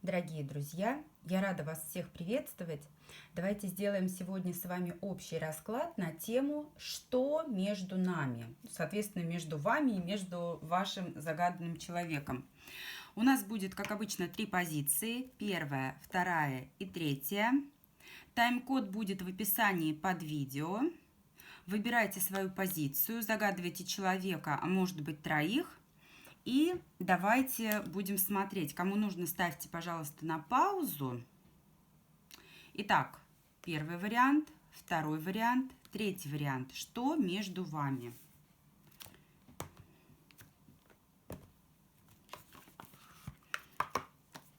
Дорогие друзья, я рада вас всех приветствовать. Давайте сделаем сегодня с вами общий расклад на тему «Что между нами?», соответственно, между вами и между вашим загаданным человеком. У нас будет, как обычно, 3 позиции. Первая, вторая и третья. Тайм-код будет в описании под видео. Выбирайте свою позицию, загадывайте человека, а может быть троих. И давайте будем смотреть. Кому нужно, ставьте, пожалуйста, на паузу. Итак, первый вариант, второй вариант, третий вариант. Что между вами?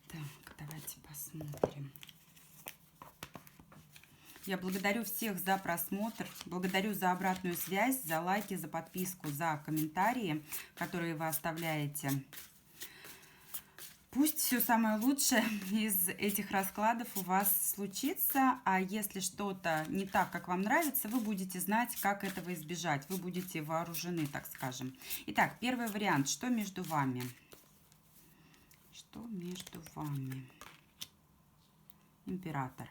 Так, давайте посмотрим. Я благодарю всех за просмотр, благодарю за обратную связь, за лайки, за подписку, за комментарии, которые вы оставляете. Пусть все самое лучшее из этих раскладов у вас случится, а если что-то не так, как вам нравится, вы будете знать, как этого избежать. Вы будете вооружены, так скажем. Итак, первый вариант. Что между вами? Что между вами? Император.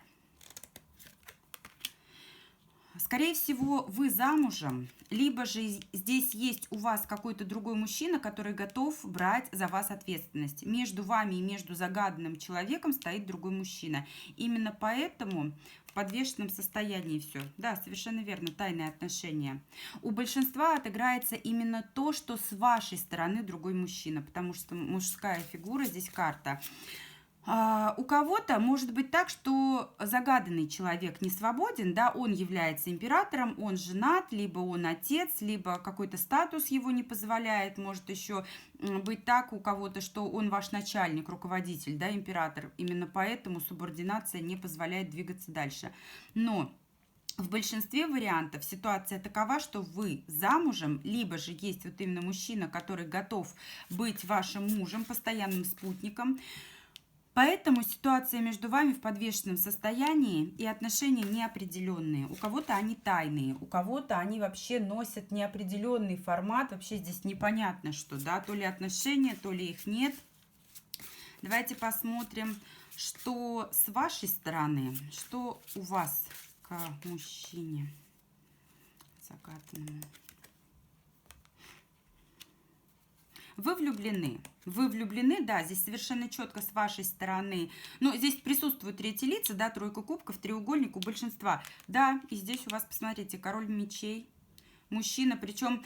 Скорее всего, вы замужем, либо же здесь есть у вас какой-то другой мужчина, который готов брать за вас ответственность. Между вами и между загаданным человеком стоит другой мужчина. Именно поэтому в подвешенном состоянии все. Да, совершенно верно, тайные отношения. У большинства отыграется именно то, что с вашей стороны другой мужчина, потому что мужская фигура, здесь карта. У кого-то может быть так, что загаданный человек не свободен, да, он является императором, он женат, либо он отец, либо какой-то статус его не позволяет. Может еще быть так у кого-то, что он ваш начальник, руководитель, да, император. Именно поэтому субординация не позволяет двигаться дальше. Но в большинстве вариантов ситуация такова, что вы замужем, либо же есть вот именно мужчина, который готов быть вашим мужем, постоянным спутником. Поэтому ситуация между вами в подвешенном состоянии и отношения неопределенные. У кого-то они тайные, у кого-то они вообще носят неопределенный формат. Вообще здесь непонятно что, да, то ли отношения, то ли их нет. Давайте посмотрим, что с вашей стороны, что у вас к мужчине загаданному. Вы влюблены, да, здесь совершенно четко с вашей стороны. Но здесь присутствуют третьи лица, да, тройка кубков, треугольник у большинства. Да, и здесь у вас, посмотрите, король мечей. Мужчина, причем,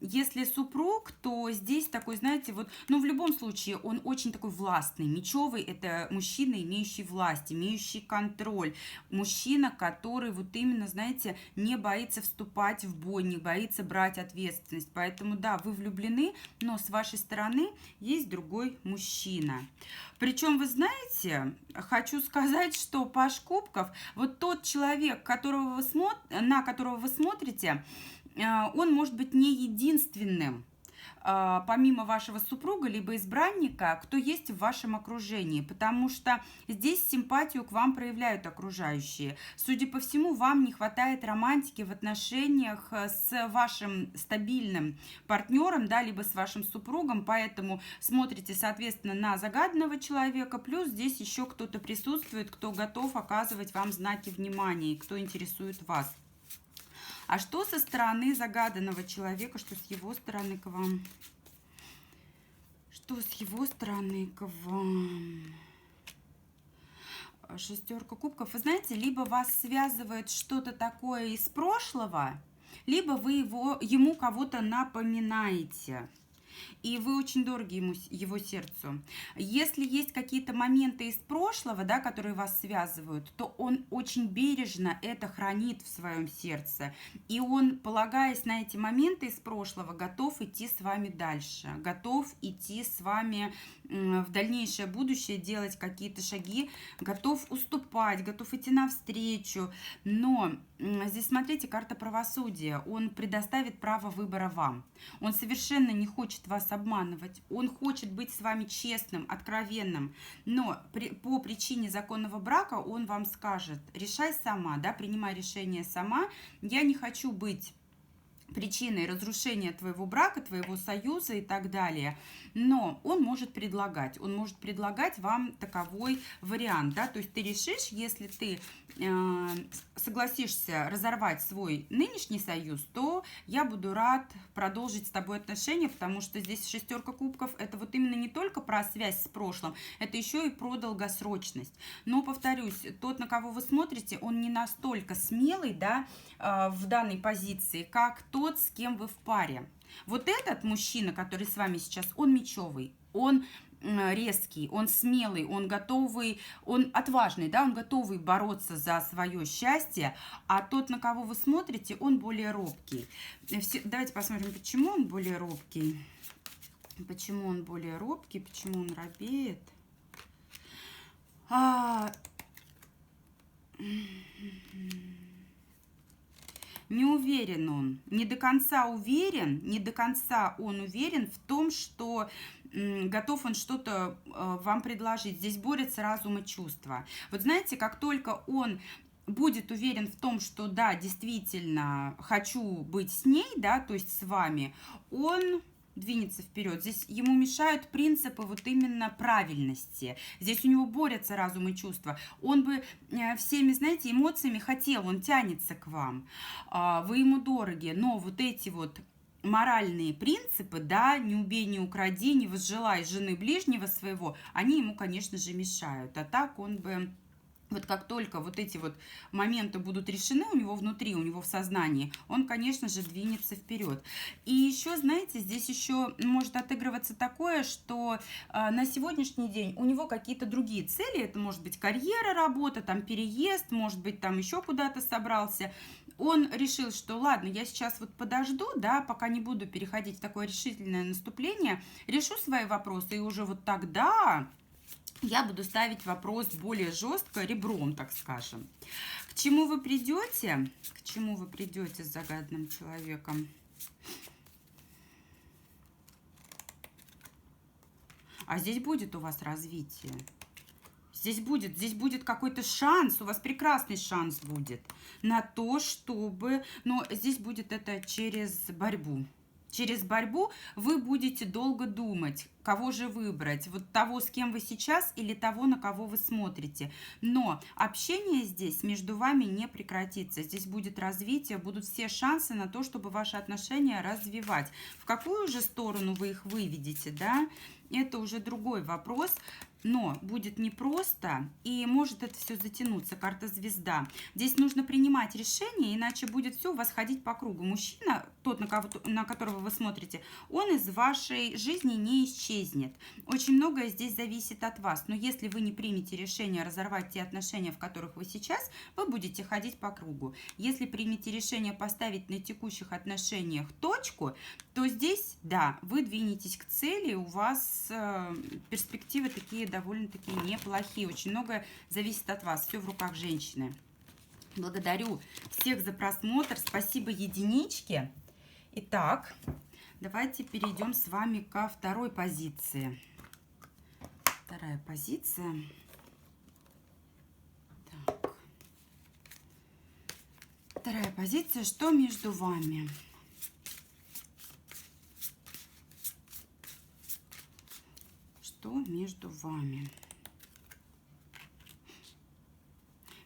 если супруг, то здесь такой, знаете, вот, ну, в любом случае, он очень такой властный. Мечевый – это мужчина, имеющий власть, имеющий контроль. Мужчина, который вот именно, знаете, не боится вступать в бой, не боится брать ответственность. Поэтому, да, вы влюблены, но с вашей стороны есть другой мужчина. Причем, вы знаете, хочу сказать, что паж кубков, вот тот человек, на которого вы смотрите, он может быть не единственным, помимо вашего супруга, либо избранника, кто есть в вашем окружении, потому что здесь симпатию к вам проявляют окружающие. Судя по всему, вам не хватает романтики в отношениях с вашим стабильным партнером, да, либо с вашим супругом, поэтому смотрите, соответственно, на загаданного человека, плюс здесь еще кто-то присутствует, кто готов оказывать вам знаки внимания, кто интересует вас. А что со стороны загаданного человека, что с его стороны к вам? Что с его стороны к вам? Шестерка кубков. Вы знаете, либо вас связывает что-то такое из прошлого, либо вы ему кого-то напоминаете. И вы очень дороги его сердцу. Если есть какие-то моменты из прошлого, да, которые вас связывают, то он очень бережно это хранит в своем сердце. И он, полагаясь на эти моменты из прошлого, готов идти с вами дальше, готов идти с вами в дальнейшее будущее, делать какие-то шаги, готов уступать, готов идти навстречу. Но здесь, смотрите, карта правосудия. Он предоставит право выбора вам. Он совершенно не хочет вас обманывать. Он хочет быть с вами честным, откровенным. Но по причине законного брака он вам скажет: решай сама, да, принимай решение сама. Я не хочу быть причиной разрушения твоего брака, твоего союза и так далее. Но он может предлагать вам таковой вариант, да, то есть ты решишь, если ты согласишься разорвать свой нынешний союз, то я буду рад продолжить с тобой отношения, потому что здесь шестерка кубков, это вот именно не только про связь с прошлым, это еще и про долгосрочность. Но, повторюсь, тот, на кого вы смотрите, он не настолько смелый, да, в данной позиции, как тот, с кем вы в паре. Вот этот мужчина, который с вами сейчас, он мечевый, он резкий, он смелый, он готовый, он отважный, да, он готовый бороться за свое счастье, а тот, на кого вы смотрите, он более робкий. Давайте посмотрим, почему он более робкий. Почему он более робкий, почему он робеет. Не уверен он, не до конца уверен, не до конца он уверен в том, что готов он что-то вам предложить. Здесь борются разум и чувства. Вот знаете, как только он будет уверен в том, что да, действительно хочу быть с ней, да, то есть с вами, он двинется вперед. Здесь ему мешают принципы вот именно правильности. Здесь у него борются разум и чувства. Он бы всеми, знаете, эмоциями хотел, он тянется к вам. Вы ему дороги, но вот эти вот моральные принципы, да, не убей, не укради, не возжелай жены ближнего своего, они ему, конечно же, мешают. А так он бы... Вот как только вот эти вот моменты будут решены у него внутри, у него в сознании, он, конечно же, двинется вперед. И еще, знаете, здесь еще может отыгрываться такое, что на сегодняшний день у него какие-то другие цели. Это может быть карьера, работа, там переезд, может быть, там еще куда-то собрался. Он решил, что ладно, я сейчас вот подожду, да, пока не буду переходить в такое решительное наступление, решу свои вопросы, и уже вот тогда... я буду ставить вопрос более жестко, ребром, так скажем. К чему вы придете? К чему вы придете с загадным человеком? А здесь будет у вас развитие. Здесь будет какой-то шанс, у вас прекрасный шанс будет на то, чтобы... Но здесь будет это через борьбу. Через борьбу вы будете долго думать, кого же выбрать, вот того, с кем вы сейчас, или того, на кого вы смотрите. Но общение здесь между вами не прекратится. Здесь будет развитие, будут все шансы на то, чтобы ваши отношения развивать. В какую же сторону вы их выведете, да? Это уже другой вопрос. Но будет непросто, и может это все затянуться. Карта звезда. Здесь нужно принимать решение, иначе будет все у вас ходить по кругу. Мужчина, тот, на которого вы смотрите, он из вашей жизни не исчезнет. Очень многое здесь зависит от вас. Но если вы не примете решение разорвать те отношения, в которых вы сейчас, вы будете ходить по кругу. Если примете решение поставить на текущих отношениях точку, то здесь, да, вы двинетесь к цели, у вас перспективы такие довольно-таки неплохие. Очень многое зависит от вас. Все в руках женщины. Благодарю всех за просмотр. Спасибо единичке. Итак, давайте перейдем с вами ко второй позиции. Вторая позиция. Так. Вторая позиция. Что между вами? Что между вами?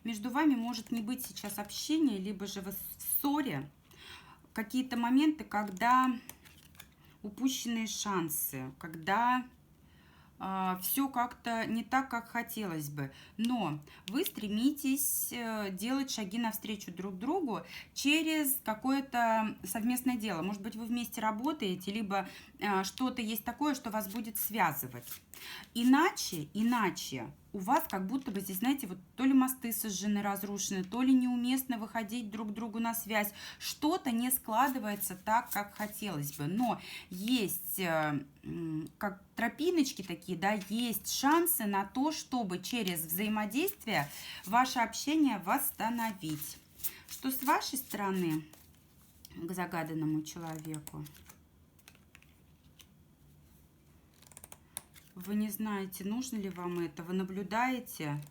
Между вами может не быть сейчас общения, либо же вы в ссоре. Какие-то моменты, когда упущенные шансы, когда все как-то не так, как хотелось бы. Но вы стремитесь делать шаги навстречу друг другу через какое-то совместное дело. Может быть, вы вместе работаете, либо что-то есть такое, что вас будет связывать. Иначе у вас как будто бы здесь, знаете, вот то ли мосты сожжены, разрушены, то ли неуместно выходить друг к другу на связь. Что-то не складывается так, как хотелось бы. Но есть как тропиночки такие, да, есть шансы на то, чтобы через взаимодействие ваше общение восстановить. Что с вашей стороны к загаданному человеку? Вы не знаете, нужно ли вам это, вы наблюдаете,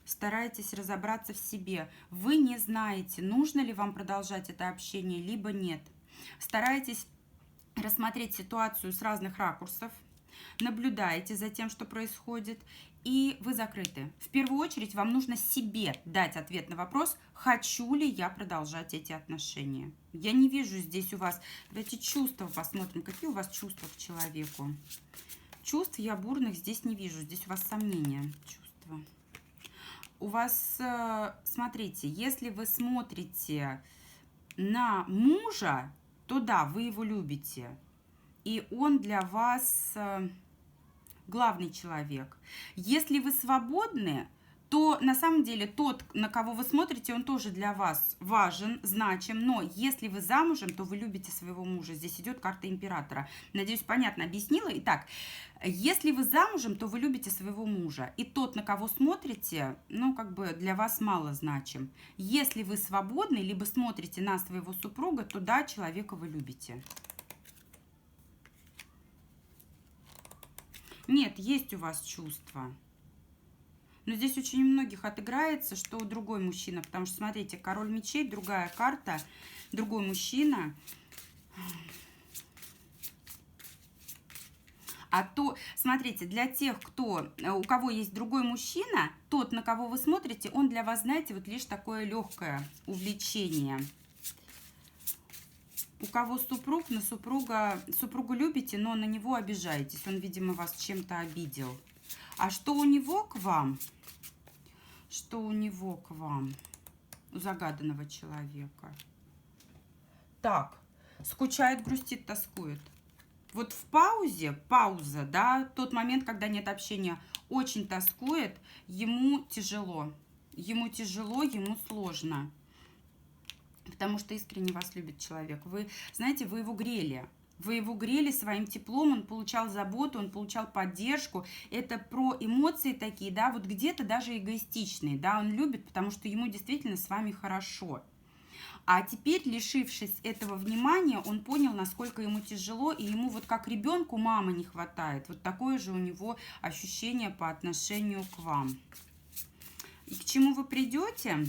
стараетесь разобраться в себе. Вы не знаете, нужно ли вам продолжать это общение, либо нет. Старайтесь рассмотреть ситуацию с разных ракурсов, наблюдаете за тем, что происходит, и вы закрыты. В первую очередь вам нужно себе дать ответ на вопрос, хочу ли я продолжать эти отношения. Я не вижу здесь у вас, давайте чувства посмотрим, какие у вас чувства к человеку. Чувств я бурных здесь не вижу, здесь у вас сомнения, чувства. У вас, смотрите, если вы смотрите на мужа, то да, вы его любите, и он для вас главный человек. Если вы свободны, то на самом деле тот, на кого вы смотрите, он тоже для вас важен, значим. Но если вы замужем, то вы любите своего мужа. Здесь идет карта императора. Надеюсь, понятно объяснила. Итак, если вы замужем, то вы любите своего мужа. И тот, на кого смотрите, ну, как бы для вас мало значим. Если вы свободны, либо смотрите на своего супруга, то да, человека вы любите. Нет, есть у вас чувства. Но здесь очень многих отыграется, что другой мужчина. Потому что, смотрите, король мечей, другая карта, другой мужчина. А то, смотрите, для тех, у кого есть другой мужчина, тот, на кого вы смотрите, он для вас, знаете, вот лишь такое легкое увлечение. У кого супруг, на супругу любите, но на него обижаетесь. Он, видимо, вас чем-то обидел. А что у него к вам? Что у него к вам? У загаданного человека. Так, скучает, грустит, тоскует. Вот в пауза, да, тот момент, когда нет общения, очень тоскует, ему тяжело. Ему тяжело, ему сложно. Потому что искренне вас любит человек. Вы, знаете, вы его грели. Вы его грели своим теплом, он получал заботу, он получал поддержку. Это про эмоции такие, да, вот где-то даже эгоистичные, да, он любит, потому что ему действительно с вами хорошо. А теперь, лишившись этого внимания, он понял, насколько ему тяжело, и ему вот как ребенку мамы не хватает. Вот такое же у него ощущение по отношению к вам. И к чему вы придете?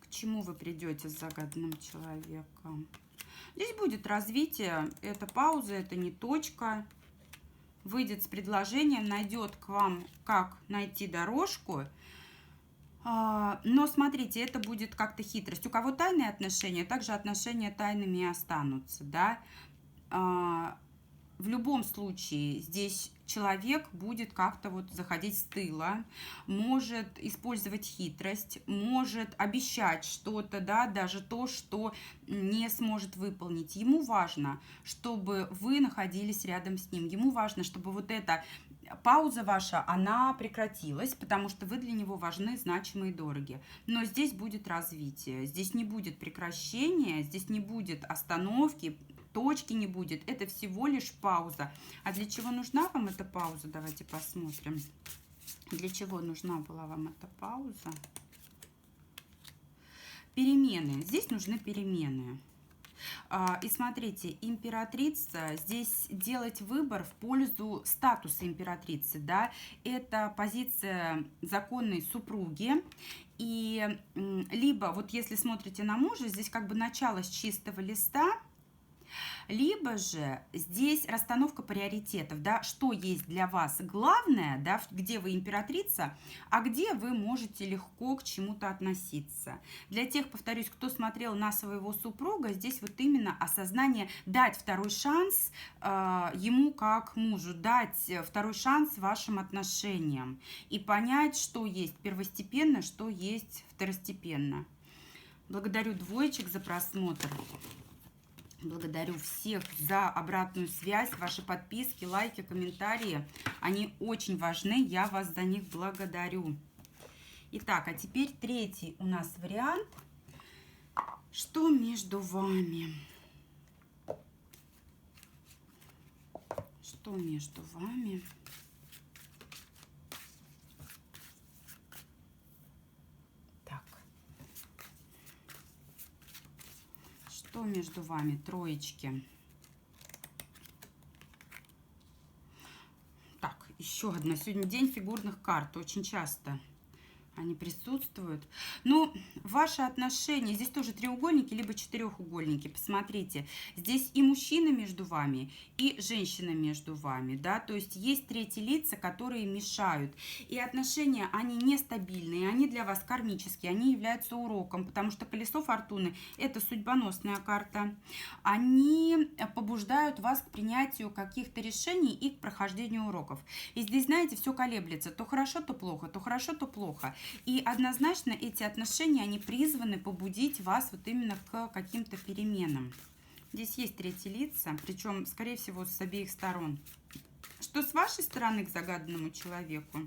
К чему вы придете с загаданным человеком? Здесь будет развитие, это пауза, это не точка. Выйдет с предложением, найдет к вам, как найти дорожку. Но смотрите, это будет как-то хитрость. У кого тайные отношения, также отношения тайными и останутся, да. В любом случае здесь человек будет как-то вот заходить с тыла, может использовать хитрость, может обещать что-то, да, даже то, что не сможет выполнить. Ему важно, чтобы вы находились рядом с ним. Ему важно, чтобы вот эта пауза ваша, она прекратилась, потому что вы для него важны, значимы и дороги. Но здесь будет развитие, здесь не будет прекращения, здесь не будет остановки, точки не будет. Это всего лишь пауза. А для чего нужна вам эта пауза? Давайте посмотрим. Для чего нужна была вам эта пауза? Перемены. Здесь нужны перемены. И смотрите, императрица, здесь делать выбор в пользу статуса императрицы, да, это позиция законной супруги, и либо, вот если смотрите на мужа, здесь как бы начало с чистого листа, либо же здесь расстановка приоритетов, да, что есть для вас главное, да, где вы императрица, а где вы можете легко к чему-то относиться. Для тех, повторюсь, кто смотрел на своего супруга, здесь вот именно осознание, дать второй шанс ему как мужу, дать второй шанс вашим отношениям и понять, что есть первостепенно, что есть второстепенно. Благодарю двоечек за просмотр. Благодарю всех за обратную связь, ваши подписки, лайки, комментарии. Они очень важны, я вас за них благодарю. Итак, а теперь третий у нас вариант. Что между вами? Что между вами? Что между вами, троечки? Так, еще одна. Сегодня день фигурных карт. Очень часто Они присутствуют. Ну, ваши отношения, здесь тоже треугольники, либо четырехугольники. Посмотрите, здесь и мужчина между вами, и женщина между вами, да, то есть есть третьи лица, которые мешают. И отношения, они нестабильные, они для вас кармические, они являются уроком, потому что колесо фортуны – это судьбоносная карта. Они побуждают вас к принятию каких-то решений и к прохождению уроков. И здесь, знаете, все колеблется, то хорошо, то плохо, то хорошо, то плохо. И однозначно эти отношения, они призваны побудить вас вот именно к каким-то переменам. Здесь есть третьи лица, причем, скорее всего, с обеих сторон. Что с вашей стороны к загаданному человеку?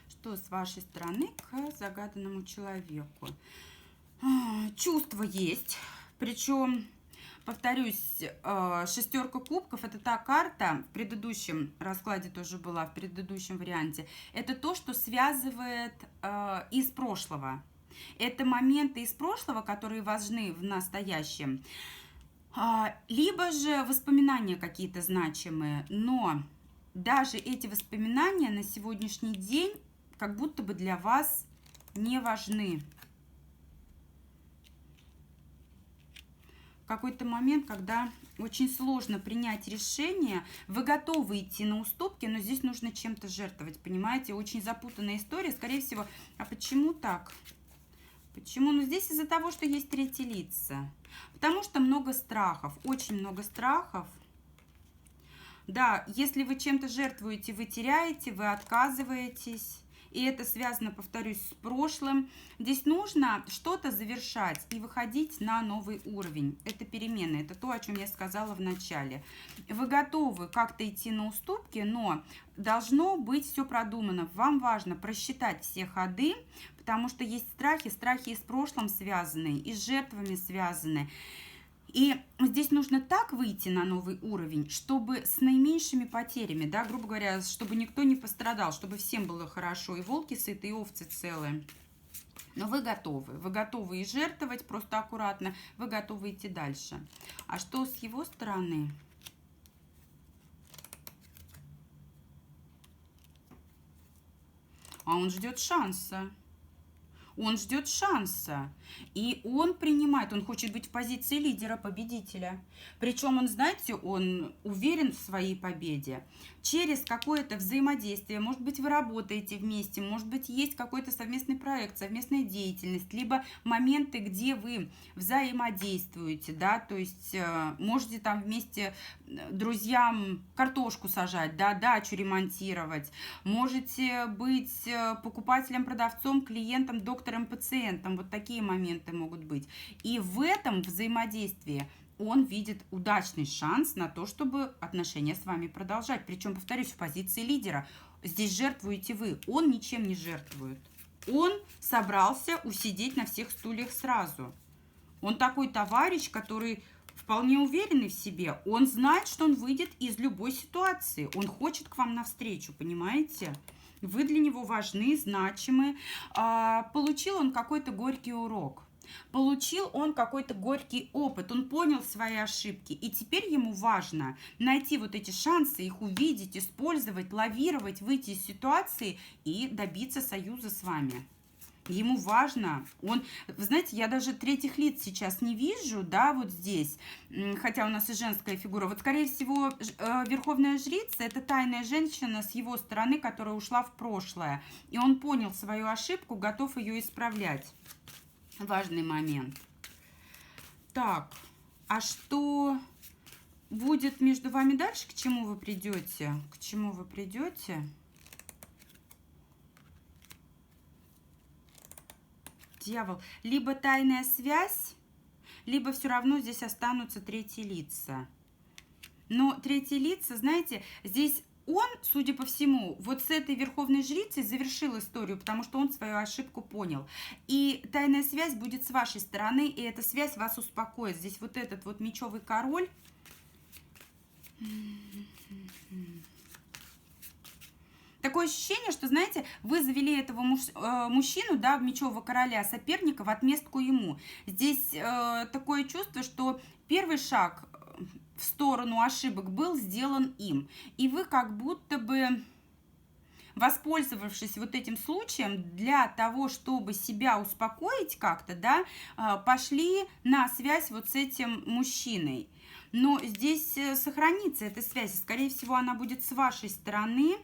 Что с вашей стороны к загаданному человеку? Чувства есть, причем... Повторюсь, шестерка кубков – это та карта, в предыдущем раскладе тоже была, в предыдущем варианте. Это то, что связывает из прошлого. Это моменты из прошлого, которые важны в настоящем. Либо же воспоминания какие-то значимые, но даже эти воспоминания на сегодняшний день как будто бы для вас не важны. Какой-то момент, когда очень сложно принять решение, вы готовы идти на уступки, но здесь нужно чем-то жертвовать, понимаете? Очень запутанная история, скорее всего. А почему так? Почему? Ну, здесь из-за того, что есть третьи лица. Потому что много страхов, очень много страхов. Да, если вы чем-то жертвуете, вы теряете, вы отказываетесь. И это связано, повторюсь, с прошлым. Здесь нужно что-то завершать и выходить на новый уровень. Это перемены, это то, о чем я сказала в начале. Вы готовы как-то идти на уступки, но должно быть все продумано. Вам важно просчитать все ходы, потому что есть страхи, страхи и с прошлым связаны, и с жертвами связаны. И здесь нужно так выйти на новый уровень, чтобы с наименьшими потерями, да, грубо говоря, чтобы никто не пострадал, чтобы всем было хорошо, и волки сыты, и овцы целые. Но вы готовы и жертвовать просто аккуратно, вы готовы идти дальше. А что с его стороны? А он ждет шанса. Он ждет шанса, и он принимает, он хочет быть в позиции лидера, победителя. Причем он, знаете, он уверен в своей победе. Через какое-то взаимодействие, может быть, вы работаете вместе, может быть, есть какой-то совместный проект, совместная деятельность, либо моменты, где вы взаимодействуете, да, то есть можете там вместе друзьям картошку сажать, да, дачу ремонтировать, можете быть покупателем, продавцом, клиентом, доктором, пациентом, вот такие моменты могут быть. И в этом взаимодействии он видит удачный шанс на то, чтобы отношения с вами продолжать. Причем, повторюсь, в позиции лидера. Здесь жертвуете вы, он ничем не жертвует. Он собрался усидеть на всех стульях сразу. Он такой товарищ, который вполне уверенный в себе. Он знает, что он выйдет из любой ситуации. Он хочет к вам навстречу, понимаете? Вы для него важны, значимы. Получил он какой-то горький урок. Получил он какой-то горький опыт, он понял свои ошибки, и теперь ему важно найти вот эти шансы, их увидеть, использовать, лавировать, выйти из ситуации и добиться союза с вами. Ему важно, вы знаете, я даже третьих лиц сейчас не вижу, да, вот здесь, хотя у нас и женская фигура. Вот, скорее всего, верховная жрица – это тайная женщина с его стороны, которая ушла в прошлое. И он понял свою ошибку, готов ее исправлять. Важный момент. Так, а что будет между вами дальше? К чему вы придете? К чему вы придете? Дьявол. Либо тайная связь, либо все равно здесь останутся третьи лица. Но третьи лица, знаете, здесь он, судя по всему, вот с этой верховной жрицей завершил историю, потому что он свою ошибку понял. И тайная связь будет с вашей стороны, и эта связь вас успокоит. Здесь вот этот вот мечевый король. Такое ощущение, что, знаете, вы завели этого мужчину, да, мечевого короля, соперника в отместку ему. Здесь такое чувство, что первый шаг в сторону ошибок был сделан им. И вы как будто бы воспользовавшись вот этим случаем, для того, чтобы себя успокоить как-то, да, пошли на связь вот с этим мужчиной. Но здесь сохранится эта связь, скорее всего, она будет с вашей стороны.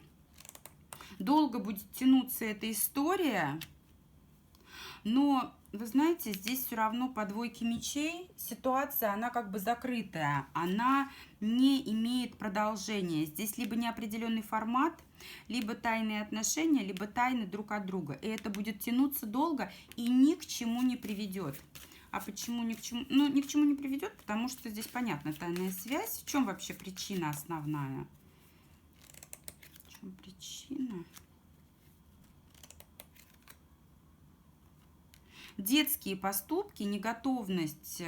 Долго будет тянуться эта история, но, вы знаете, здесь все равно по двойке мечей ситуация, она как бы закрытая, она не имеет продолжения. Здесь либо неопределенный формат, либо тайные отношения, либо тайны друг от друга. И это будет тянуться долго и ни к чему не приведет. А почему ни к чему? Ну, ни к чему не приведет, потому что здесь понятна тайная связь. В чем вообще причина основная? В чем причина? Детские поступки, неготовность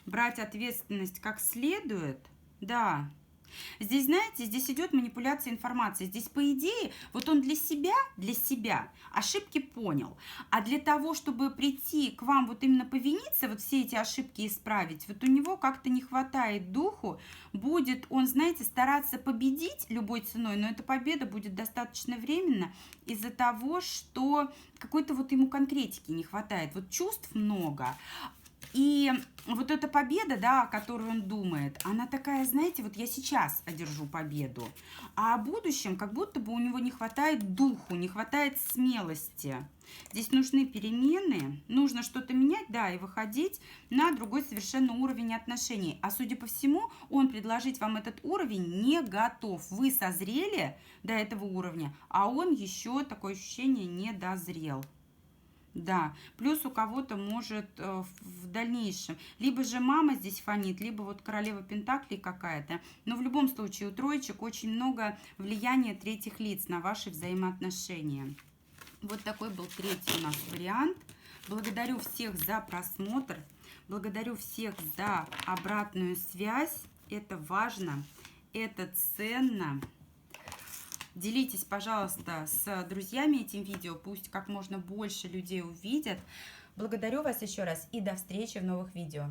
брать ответственность как следует, да. Здесь, знаете, здесь идет манипуляция информацией. Здесь, по идее, вот он для себя ошибки понял. А для того, чтобы прийти к вам вот именно повиниться, вот все эти ошибки исправить, вот у него как-то не хватает духу. Будет он, знаете, стараться победить любой ценой, но эта победа будет достаточно временно из-за того, что какой-то вот ему конкретики не хватает. Вот чувств много. И вот эта победа, да, о которой он думает, она такая, знаете, вот я сейчас одержу победу, а о будущем как будто бы у него не хватает духу, не хватает смелости. Здесь нужны перемены, нужно что-то менять, да, и выходить на другой совершенно уровень отношений. А судя по всему, он предложить вам этот уровень не готов. Вы созрели до этого уровня, а он еще, такое ощущение, не дозрел. Да, плюс у кого-то может в дальнейшем, либо же мама здесь фонит, либо вот королева пентаклей какая-то. Но в любом случае у троечек очень много влияния третьих лиц на ваши взаимоотношения. Вот такой был третий у нас вариант. Благодарю всех за просмотр, благодарю всех за обратную связь. Это важно, это ценно. Делитесь, пожалуйста, с друзьями этим видео, пусть как можно больше людей увидят. Благодарю вас еще раз и до встречи в новых видео.